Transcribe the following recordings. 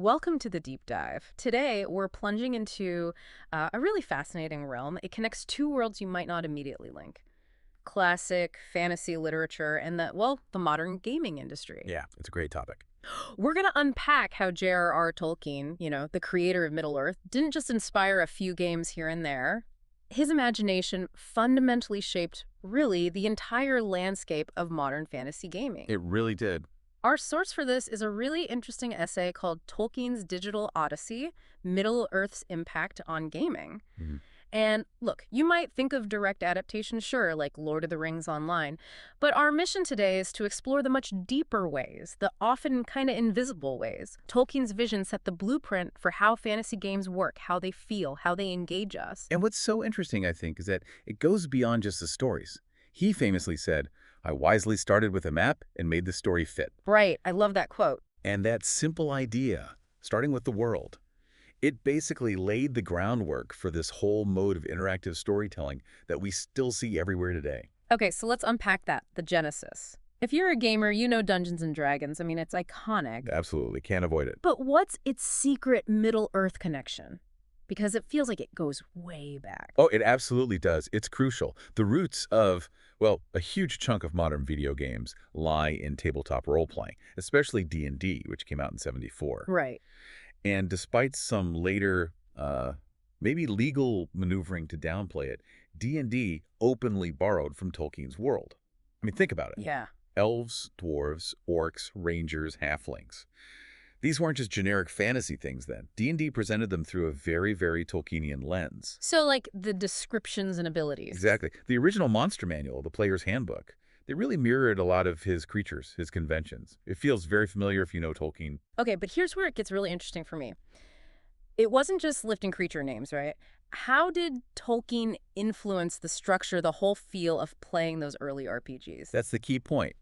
Welcome to the deep dive. Today, we're plunging into a really fascinating realm. It connects two worlds you might not immediately link. Classic fantasy literature and the modern gaming industry. Yeah, it's a great topic. We're going to unpack how J.R.R. Tolkien, the creator of Middle-earth, didn't just inspire a few games here and there. His imagination fundamentally shaped, really, the entire landscape of modern fantasy gaming. It really did. Our source for this is a really interesting essay called Tolkien's Digital Odyssey, Middle-earth's Impact on Gaming. Mhm. And look, you might think of direct adaptations, sure, like Lord of the Rings Online, but our mission today is to explore the much deeper ways, the often kind of invisible ways. Tolkien's vision set the blueprint for how fantasy games work, how they feel, how they engage us. And what's so interesting, I think, is that it goes beyond just the stories. He famously said, "I wisely started with a map and made the story fit." Right, I love that quote. And that simple idea, starting with the world, it basically laid the groundwork for this whole mode of interactive storytelling that we still see everywhere today. Okay, so let's unpack that, the genesis. If you're a gamer, you know Dungeons and Dragons. I mean, it's iconic. Absolutely, can't avoid it. But what's its secret Middle-earth connection? Because it feels like it goes way back. Oh, it absolutely does. It's crucial. The roots of, well, a huge chunk of modern video games lie in tabletop role-playing, especially D&D, which came out in '74. Right. And despite some later, maybe legal maneuvering to downplay it, D&D openly borrowed from Tolkien's world. I mean, think about it. Yeah. Elves, dwarves, orcs, rangers, halflings. These weren't just generic fantasy things then. D&D presented them through a very, very Tolkienian lens. So, like, the descriptions and abilities. Exactly. The original monster manual, the player's handbook, they really mirrored a lot of his creatures, his conventions. It feels very familiar if you know Tolkien. Okay, but here's where it gets really interesting for me. It wasn't just lifting creature names, right? How did Tolkien influence the structure, the whole feel of playing those early RPGs? That's the key point.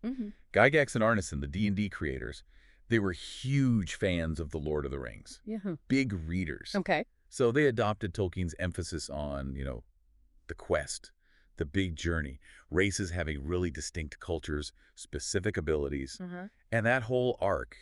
Gygax and Arneson, the D&D creators, they were huge fans of The Lord of the Rings. Yeah. Big readers. Okay. So they adopted Tolkien's emphasis on, the quest, the big journey, races having really distinct cultures, specific abilities, and that whole arc,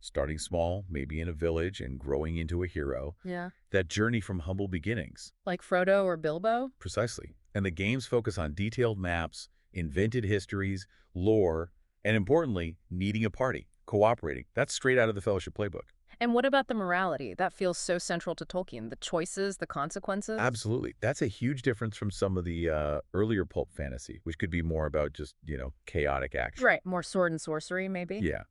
starting small, maybe in a village, and growing into a hero. Yeah. That journey from humble beginnings. Like Frodo or Bilbo? Precisely. And the games focus on detailed maps, invented histories, lore, and importantly, needing a party, cooperating. That's straight out of the Fellowship Playbook. And what about the morality? That feels so central to Tolkien. The choices, the consequences? Absolutely. That's a huge difference from some of the earlier pulp fantasy, which could be more about just, chaotic action. Right. More sword and sorcery, maybe? Yeah.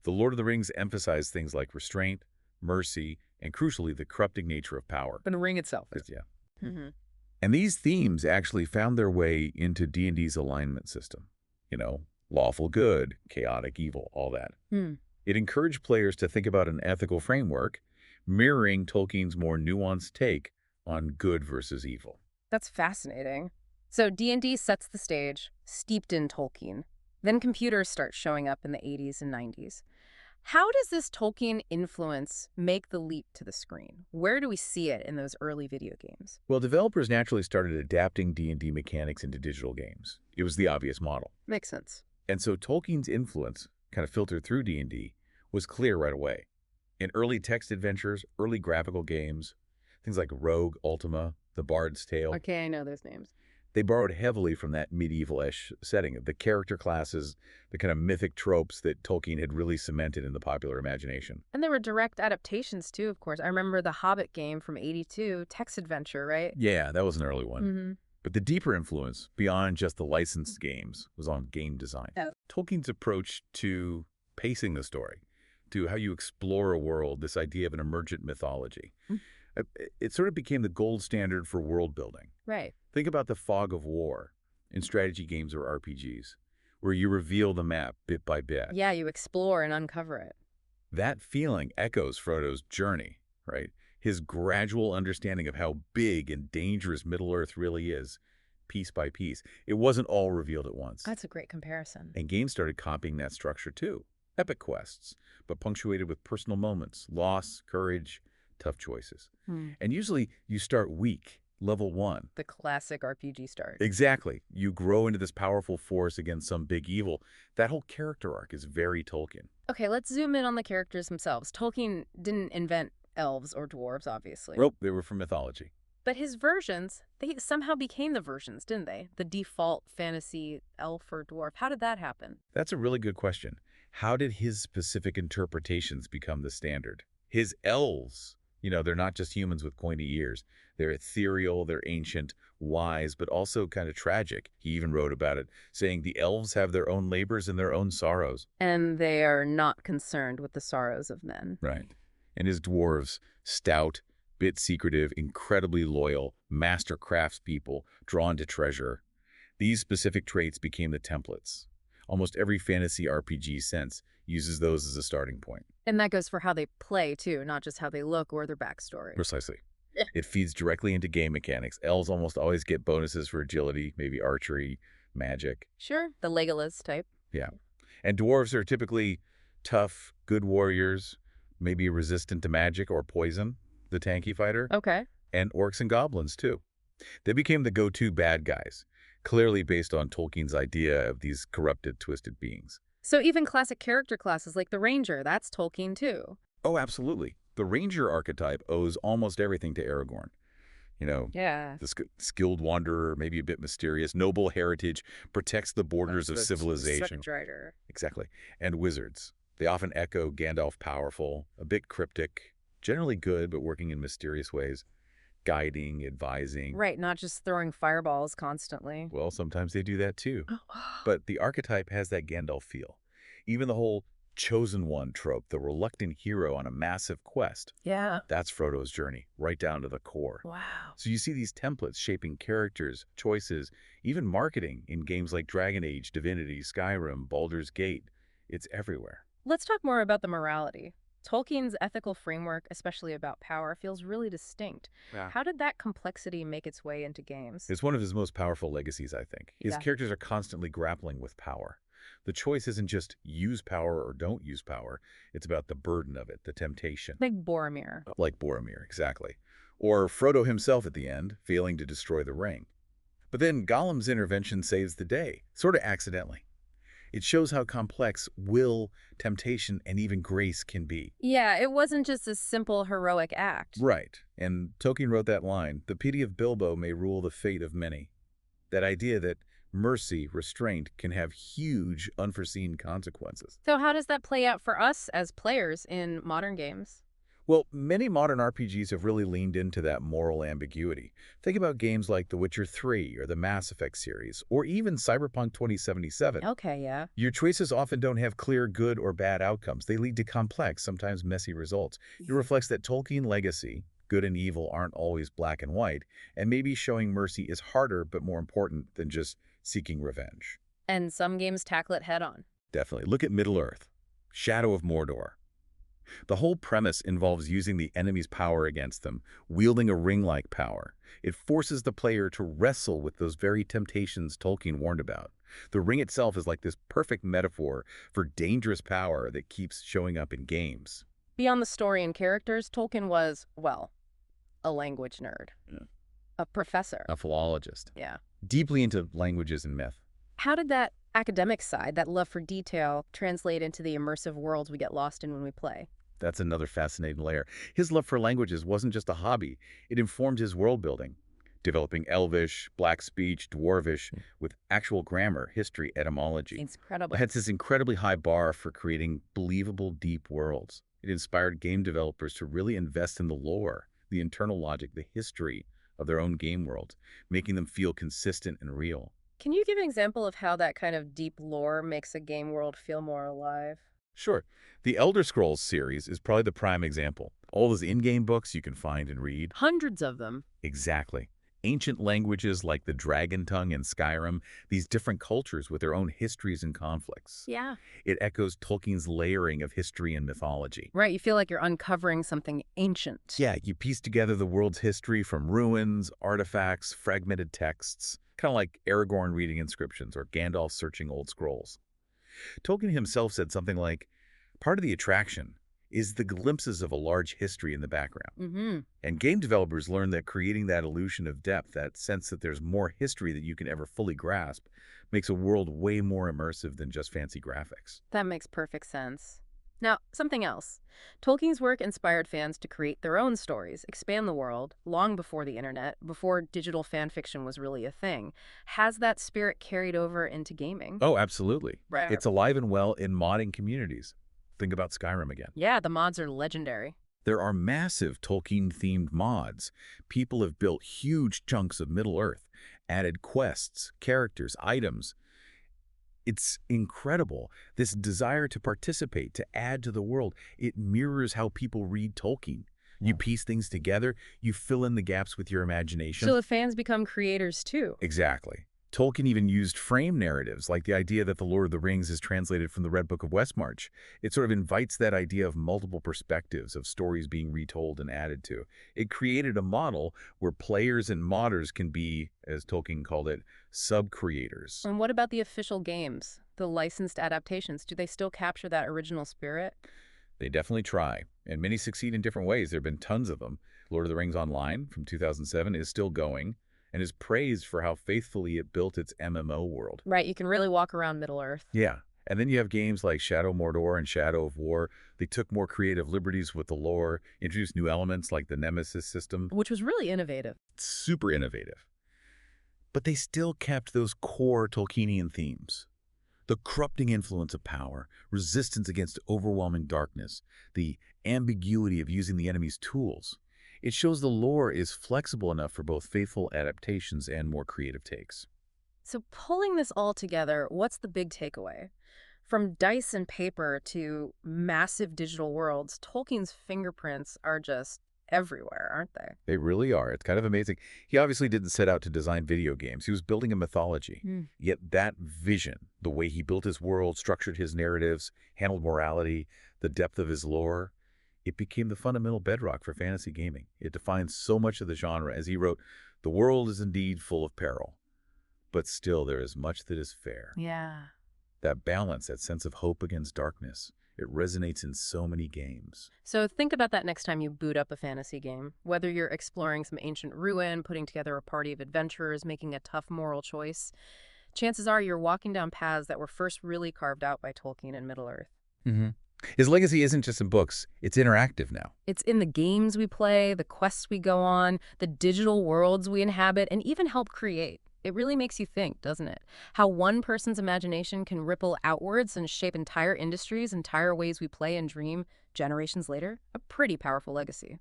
The Lord of the Rings emphasized things like restraint, mercy, and crucially, the corrupting nature of power. The ring itself. Yeah. And these themes actually found their way into D&D's alignment system. Lawful good, chaotic evil, all that. It encouraged players to think about an ethical framework, mirroring Tolkien's more nuanced take on good versus evil. That's fascinating. So D&D sets the stage, steeped in Tolkien. Then computers start showing up in the 80s and 90s. How does this Tolkien influence make the leap to the screen? Where do we see it in those early video games? Well, developers naturally started adapting D&D mechanics into digital games. It was the obvious model. Makes sense. And so Tolkien's influence, kind of filtered through D&D, was clear right away. In early text adventures, early graphical games, things like Rogue, Ultima, The Bard's Tale. Okay, I know those names. They borrowed heavily from that medieval-ish setting, the character classes, the kind of mythic tropes that Tolkien had really cemented in the popular imagination. And there were direct adaptations too, of course. I remember the Hobbit game from '82, text adventure, right? Yeah, that was an early one. But the deeper influence, beyond just the licensed games, was on game design. Oh. Tolkien's approach to pacing the story, to how you explore a world, this idea of an emergent mythology. It sort of became the gold standard for world building. Right. Think about the fog of war in strategy games or RPGs, where you reveal the map bit by bit. Yeah, you explore and uncover it. That feeling echoes Frodo's journey, right? His gradual understanding of how big and dangerous Middle-earth really is, piece by piece. It wasn't all revealed at once. That's a great comparison. And games started copying that structure too. Epic quests, but punctuated with personal moments, loss, courage, tough choices. And usually you start weak Level 1. The classic RPG start. Exactly. You grow into this powerful force against some big evil. That whole character arc is very Tolkien. Okay, let's zoom in on the characters themselves. Tolkien didn't invent elves or dwarves, obviously. Well, they were from mythology. But his versions, they somehow became the versions, didn't they? The default fantasy elf or dwarf. How did that happen? That's a really good question. How did his specific interpretations become the standard? His elves, they're not just humans with pointy ears. They're ethereal, they're ancient, wise, but also kind of tragic. He even wrote about it, saying the elves have their own labors and their own sorrows. And they are not concerned with the sorrows of men. Right. And his dwarves, stout, bit secretive, incredibly loyal, master craftspeople, drawn to treasure. These specific traits became the templates. Almost every fantasy RPG since uses those as a starting point. And that goes for how they play, too, not just how they look or their backstory. Precisely. It feeds directly into game mechanics. Elves almost always get bonuses for agility, maybe archery, magic. Sure, the Legolas type. Yeah. And dwarves are typically tough, good warriors, maybe resistant to magic or poison, the tanky fighter. Okay. And orcs and goblins, too. They became the go-to bad guys, clearly based on Tolkien's idea of these corrupted, twisted beings. So even classic character classes like the Ranger, that's Tolkien, too. Oh, absolutely. The ranger archetype owes almost everything to Aragorn. Yeah. The skilled wanderer, maybe a bit mysterious, noble heritage, protects the borders of civilization. Strider. Exactly. And wizards. They often echo Gandalf powerful, a bit cryptic, generally good, but working in mysterious ways, guiding, advising. Right, not just throwing fireballs constantly. Well, sometimes they do that too. Oh. But the archetype has that Gandalf feel. Even the whole chosen one trope, the reluctant hero on a massive quest. Yeah. That's Frodo's journey, right down to the core. Wow. So you see these templates shaping characters, choices, even marketing in games like Dragon Age, Divinity, Skyrim, Baldur's Gate. It's everywhere. Let's talk more about the morality. Tolkien's ethical framework, especially about power, feels really distinct. Yeah. How did that complexity make its way into games? It's one of his most powerful legacies, I think. His Yeah. characters are constantly grappling with power. The choice isn't just use power or don't use power. It's about the burden of it, the temptation. Like Boromir. Like Boromir, exactly. Or Frodo himself at the end, failing to destroy the ring. But then Gollum's intervention saves the day, sort of accidentally. It shows how complex will, temptation, and even grace can be. Yeah, it wasn't just a simple heroic act. Right. And Tolkien wrote that line, the pity of Bilbo may rule the fate of many. That idea that mercy, restraint, can have huge, unforeseen consequences. So how does that play out for us as players in modern games? Well, many modern RPGs have really leaned into that moral ambiguity. Think about games like The Witcher 3 or the Mass Effect series, or even Cyberpunk 2077. Okay, yeah. Your choices often don't have clear good or bad outcomes. They lead to complex, sometimes messy results. It reflects that Tolkien legacy, good and evil aren't always black and white, and maybe showing mercy is harder but more important than just seeking revenge. And some games tackle it head on. Definitely. Look at Middle-earth, Shadow of Mordor. The whole premise involves using the enemy's power against them, wielding a ring-like power. It forces the player to wrestle with those very temptations Tolkien warned about. The ring itself is like this perfect metaphor for dangerous power that keeps showing up in games. Beyond the story and characters, Tolkien was, well, a language nerd. Yeah. A professor. A philologist. Yeah. Deeply into languages and myth. How did that academic side, that love for detail, translate into the immersive worlds we get lost in when we play? That's another fascinating layer. His love for languages wasn't just a hobby. It informed his world building, developing Elvish, Black speech, Dwarvish, with actual grammar, history, etymology. It's incredible. It has this incredibly high bar for creating believable, deep worlds. It inspired game developers to really invest in the lore, the internal logic, the history of their own game worlds, making them feel consistent and real. Can you give an example of how that kind of deep lore makes a game world feel more alive? Sure. The Elder Scrolls series is probably the prime example. All those in-game books you can find and read. Hundreds of them. Exactly. Ancient languages like the Dragon Tongue in Skyrim, these different cultures with their own histories and conflicts. Yeah. It echoes Tolkien's layering of history and mythology. Right, you feel like you're uncovering something ancient. Yeah, you piece together the world's history from ruins, artifacts, fragmented texts, kind of like Aragorn reading inscriptions or Gandalf searching old scrolls. Tolkien himself said something like, part of the attraction is the glimpses of a large history in the background. Mm-hmm. And game developers learn that creating that illusion of depth, that sense that there's more history that you can ever fully grasp, makes a world way more immersive than just fancy graphics. That makes perfect sense. Now, something else. Tolkien's work inspired fans to create their own stories, expand the world, long before the internet, before digital fan fiction was really a thing. Has that spirit carried over into gaming? Oh, absolutely. Right. It's alive and well in modding communities. Think about Skyrim again. Yeah, the mods are legendary. There are massive Tolkien-themed mods. People have built huge chunks of Middle-earth, added quests, characters, items. It's incredible. This desire to participate, to add to the world, it mirrors how people read Tolkien. You piece things together, you fill in the gaps with your imagination. So the fans become creators too. Exactly. Tolkien even used frame narratives, like the idea that the Lord of the Rings is translated from the Red Book of Westmarch. It sort of invites that idea of multiple perspectives, of stories being retold and added to. It created a model where players and modders can be, as Tolkien called it, sub-creators. And what about the official games, the licensed adaptations? Do they still capture that original spirit? They definitely try, and many succeed in different ways. There have been tons of them. Lord of the Rings Online from 2007 is still going, and is praised for how faithfully it built its MMO world. Right, you can really walk around Middle-earth. Yeah, and then you have games like Shadow Mordor and Shadow of War. They took more creative liberties with the lore, introduced new elements like the Nemesis system. Which was really innovative. Super innovative. But they still kept those core Tolkienian themes. The corrupting influence of power, resistance against overwhelming darkness, the ambiguity of using the enemy's tools. It shows the lore is flexible enough for both faithful adaptations and more creative takes. So pulling this all together, what's the big takeaway? From dice and paper to massive digital worlds, Tolkien's fingerprints are just everywhere, aren't they? They really are. It's kind of amazing. He obviously didn't set out to design video games. He was building a mythology. Yet that vision, the way he built his world, structured his narratives, handled morality, the depth of his lore, it became the fundamental bedrock for fantasy gaming. It defines so much of the genre. As he wrote, "The world is indeed full of peril, but still there is much that is fair." Yeah. That balance, that sense of hope against darkness, it resonates in so many games. So think about that next time you boot up a fantasy game. Whether you're exploring some ancient ruin, putting together a party of adventurers, making a tough moral choice, chances are you're walking down paths that were first really carved out by Tolkien in Middle-earth. His legacy isn't just in books. It's interactive now. It's in the games we play, the quests we go on, the digital worlds we inhabit, and even help create. It really makes you think, doesn't it? How one person's imagination can ripple outwards and shape entire industries, entire ways we play and dream generations later. A pretty powerful legacy.